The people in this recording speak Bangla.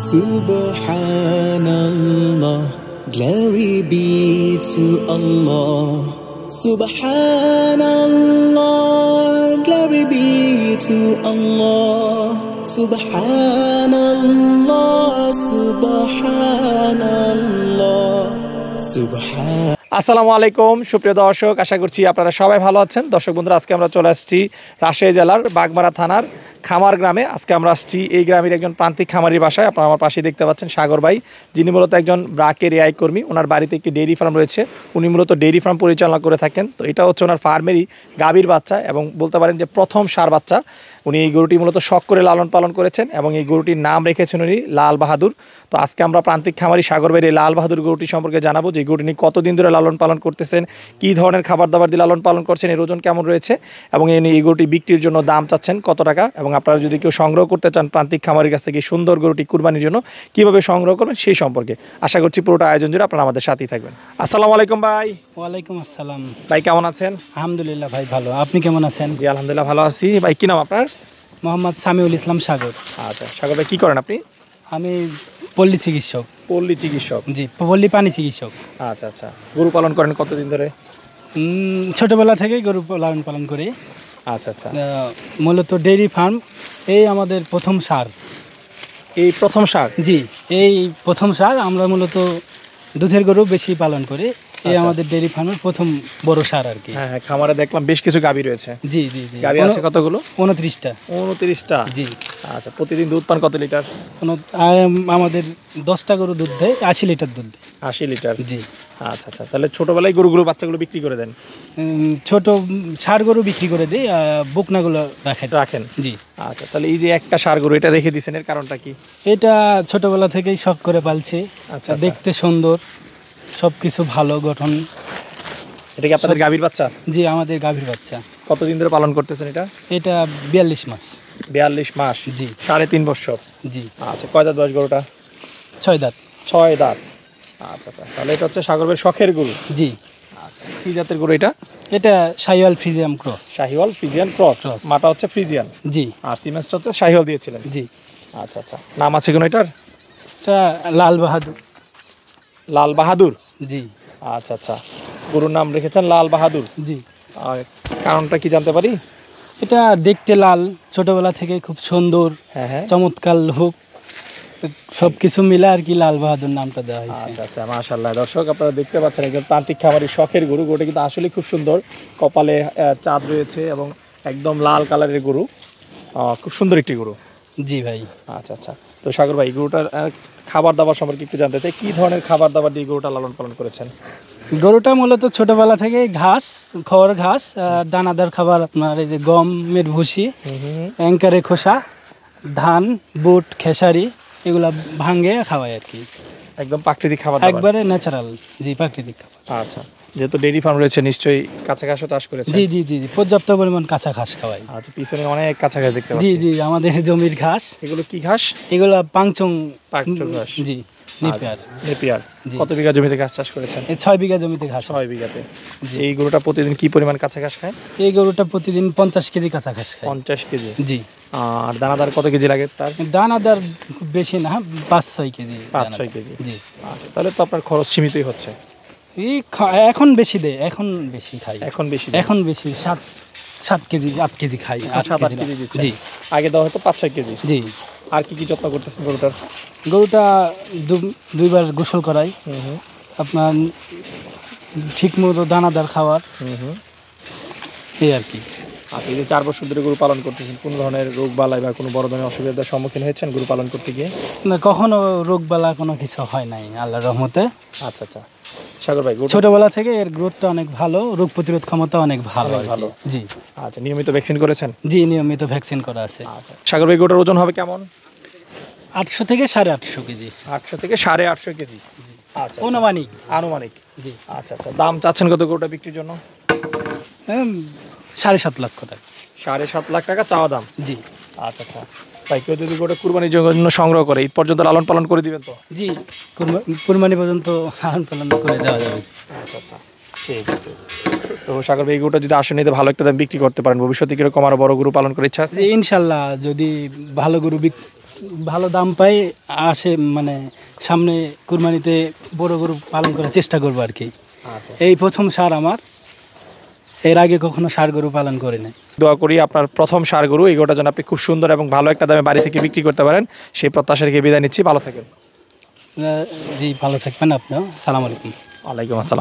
Subhanallah, glory be to Allah. Subhanallah, glory be to Allah. Subhanallah, Subhanallah, Subhan. আসসালামু আলাইকুম সুপ্রিয় দর্শক, আশা করছি আপনারা সবাই ভালো আছেন। দর্শক বন্ধুরা, আজকে আমরা চলে আসছি রাজশাহী জেলার বাগমারা থানার খামার গ্রামে। আজকে আমরা আসছি এই গ্রামের একজন প্রান্তিক খামারির বাসায়। আপনারা আমার পাশে দেখতে পাচ্ছেন সাগর ভাই, যিনি মূলত একজন ব্রাকের এআই কর্মী। ওনার বাড়িতে একটি ডেইরি ফার্ম রয়েছে, উনি মূলত ডেইরি ফার্ম পরিচালনা করে থাকেন। তো এটা হচ্ছে ওনার ফার্মেরই গাভীর বাচ্চা এবং বলতে পারেন যে প্রথম ষাঁড় বাচ্চা। উনি এই গরুটি মূলত শখ করে লালন পালন করেছেন এবং এই গরুটির নাম রেখেছেন উনি লাল বাহাদুর। তো আজকে আমরা প্রান্তিক খামারি সাগর ভাইয়ের এই লাল বাহাদুর গরুটি সম্পর্কে জানাবো, যে গরুটি নিয়ে কতদিন ধরে লালন পালন করতেছেন, কী ধরনের খাবার দাবার দিয়ে লালন পালন করছেন, এর ওজন কেমন রয়েছে এবং এই গরুটি বিক্রির জন্য দাম চাচ্ছেন কত টাকা, এবং আপনারা যদি কেউ সংগ্রহ করতে চান প্রান্তিক খামারির কাছ থেকে সুন্দর গরুটি কুরবানির জন্য কীভাবে সংগ্রহ করবেন সেই সম্পর্কে আশা করছি পুরোটা আয়োজন জুড়ে আপনারা আমাদের সাথেই থাকবেন। আসসালামু আলাইকুম ভাই। ওয়ালাইকুম আসসালাম ভাই, কেমন আছেন? আলহামদুলিল্লাহ ভাই, ভালো। আপনি কেমন আছেন? জি আলহামদুলিল্লাহ ভালো আছি। ভাই, কী নাম আপনার? মোহাম্মদ সামিউল ইসলাম সাগর। আচ্ছা সাগর ভাই, কী করেন আপনি? আমি পল্লী চিকিৎসক। পল্লী চিকিৎসক? জি, পল্লী পানি চিকিৎসক। আচ্ছা আচ্ছা, গরু পালন করেন কতদিন ধরে? ছোটোবেলা থেকেই গরু লালন পালন করি। আচ্ছা আচ্ছা, মূলত ডেইরি ফার্ম এই আমাদের প্রথম ষাঁড়। এই প্রথম ষাঁড়? জি, এই প্রথম ষাঁড়। আমরা মূলত দুধের গরু বেশি পালন করি। এই আমাদের ডেইরি ফার্মের প্রথম বড় ষাঁড় আর কি। হ্যাঁ, খামারে দেখলাম বেশ কিছু গাভী রয়েছে। জি জি জি, গাভী আছে কতগুলো? 29টা। 29টা? জি। আচ্ছা, প্রতিদিন দুধ পান কত লিটার? আমাদের 10টা গরু দুধ দেয়, 80 লিটার দুধ দেয়। 80 লিটার? জি। আচ্ছা আচ্ছা, তাহলে ছোটবেলায় বাচ্চাগুলো বিক্রি করে দেন? ছোট ষাঁড় গরু বিক্রি করে দিই, বকনাগুলো রাখেন। জি। আচ্ছা, তাহলে এই যে একটা ষাঁড় গরু এটা রেখে দিয়েছেন, এর কারণটা কি? এটা ছোটবেলা থেকেই শখ করে পালছি। আচ্ছা, দেখতে সুন্দর, সব কিছু ভালো গঠন। এটা কি আপনাদের গাভীর বাচ্চা? জি, আমাদের গাভীর বাচ্চা। কতদিন ধরে পালন করতেছেন এটা? এটা 42 মাস। 42 মাস? জি। 3.5 বছর? জি। আচ্ছা, কয় দাঁত বয়স গরুটা? 6 দাঁত। 6 দাঁত? আচ্ছা আচ্ছা, তাহলে এটা হচ্ছে সাগর ভাইয়ের শখের গরু? জি। আচ্ছা, কি জাতের গরু এটা? এটা Sahiwal Friesian cross. Sahiwal Friesian cross? মাটা হচ্ছে ফ্রিজিয়ান? জি। আর সিমেন্সটা হচ্ছে শাহিওয়াল দিয়েছিলেন? জি। আচ্ছা আচ্ছা, নাম আছে কোনো এটার? এটা লাল বাহাদুর। লাল বাহাদুর? জি। আচ্ছা আচ্ছা, গরুর নাম রেখেছেন লাল বাহাদুর? জি। আর কারণটা কি জানতে পারি? এটা দেখতে লাল, ছোটবেলা থেকে খুব সুন্দর, হ্যাঁ, চমৎকার লোক, সব কিছু মিলে আর কি লাল বাহাদুর নামটা দেওয়া হয়েছে। আচ্ছা আচ্ছা, মাশাআল্লাহ। দর্শক আপনারা দেখতে পাচ্ছেন একজন প্রান্তিক খামারির শখের গরু। গরুটা কিন্তু আসলে খুব সুন্দর, কপালে চাঁদ রয়েছে এবং একদম লাল কালারের গরু, খুব সুন্দর একটি গরু। জি ভাই। আচ্ছা আচ্ছা, তো সাগর ভাই, গরুটার খাবার দাবার সম্পর্কে একটু জানতে চাই। কি ধরনের খাবার দাবার দিয়ে গরুটা লালন পালন করেছেন? গরুটা মূলত ছোটবেলা থেকে ঘাস, খড় ঘাস, দানাদার খাবার, আপনার এই যে গমের ভুসি, অ্যাঙ্কারে খোসা, ধান, বুট, খেসারি, এগুলা ভাঙে খাওয়ায় আর কি। একদম প্রাকৃতিক খাবার, একবারে ন্যাচারাল। জি, প্রাকৃতিক খাবার। আচ্ছা, যেহেতু ডেইরি ফার্ম রয়েছে নিশ্চয়ই কাঁচা ঘাসও চাষ করেছে? জি জি জি, পর্যাপ্ত পরিমাণ কাঁচা ঘাস খাওয়াই। আচ্ছা, পিছনে অনেক কাঁচা ঘাস দেখতে পাচ্ছি। জি জি, আমাদের জমির ঘাস। এগুলো কি ঘাস? এগুলা পাংচং ঘাস? জি, নেপিয়ার। নেপিয়ার? কত বিঘা জমিতে ঘাস চাষ করেছেন? 6 বিঘা জমিতে ঘাস। 6 বিঘাতে? এই গরুটা প্রতিদিন কি পরিমাণ কাঁচা ঘাস খায়? এই গরুটা প্রতিদিন 50 কেজি কাঁচা ঘাস খায়। 50 কেজি? জি। আর দানাদার কত কেজি লাগে তার? দানাদার খুব বেশি না, 5-6 কেজি। 5-6 কেজি? জি। আচ্ছা, তাহলে তো আপনার খরচ সীমিতই হচ্ছে। এখন বেশি দেয়, এখন বেশি খাই। এখন বেশি? এখন বেশি 7 কেজি 8 কেজি খাই। 7-8 কেজি দিচ্ছে? জি। আগে দেওয়া হয়তো 5-6 কেজি? জি। আর কি কি যত্ন করতেছেন গরুটার? গরুটা দুইবার গোসল করাই, আপনার ঠিক মতো দানাদার খাবার, এই আর কি। আপনি যে 4 বছর ধরে গরু পালন করতেছেন, কোন ধরনের রোগ বালাই বা কোনো বড় ধরনের অসুবিধার সম্মুখীন হয়েছেন গরু পালন করতে গিয়ে? না, কখনো রোগ বালা কোনো কিছু হয় নাই আল্লাহর রহমতে। আচ্ছা আচ্ছা, সাগর ভাই, ছোটবেলা থেকে এর গ্রোথটা অনেক ভালো, রোগ প্রতিরোধ ক্ষমতা অনেক ভালো। জি। আচ্ছা, নিয়মিত ভ্যাকসিন করেছেন? জি, নিয়মিত ভ্যাকসিন করা আছে। আচ্ছা, সাগর ভাই, গরুটার ওজন হবে কেমন? 800 থেকে 850 কেজি। 800 থেকে 850 কেজি? আচ্ছা, আনুমানিক। আনুমানিক? জি। আচ্ছা আচ্ছা, দাম চাচ্ছেন কত গরুটা বিক্রির জন্য? 7.5 লক্ষ টাকা। 7.5 লাখ টাকা চাওয়া দাম? জি। আচ্ছা আচ্ছা, ভাই, কেউ যদি গরুটা কুরবানির জন্য সংগ্রহ করে ঈদ পর্যন্ত লালন পালন করে দিবেন তো? জি, কুরবানি পর্যন্ত লালন পালন করে দেওয়া যাবে। আচ্ছা আচ্ছা, ঠিক আছে। তো সাগর ভাই, এই গরুটা যদি আসলে নিতে ভালো একটা দাম বিক্রি করতে পারেন, ভবিষ্যতে কিরকম আরো বড় গরু পালন করার ইচ্ছা আছে? ইনশাল্লাহ, যদি ভালো গরু ভালো দাম পাই আসে, মানে সামনে কুরবানিতে বড় গরু পালন করার চেষ্টা করবো আর কি। আচ্ছা, এই প্রথম সার আমার, এর আগে কখনো সার গরু পালন করি নাই। দোয়া করি আপনার প্রথম ষাঁড় গরু এই গরুটার জন্য আপনি খুব সুন্দর এবং ভালো একটা দামে বাড়ি থেকে বিক্রি করতে পারেন, সেই প্রত্যাশা রেখে বিদায় নিচ্ছি। ভালো থাকেন। জি, ভালো থাকবেন আপনিও। সালাম আলাইকুম। ওয়ালাইকুম আসসালাম।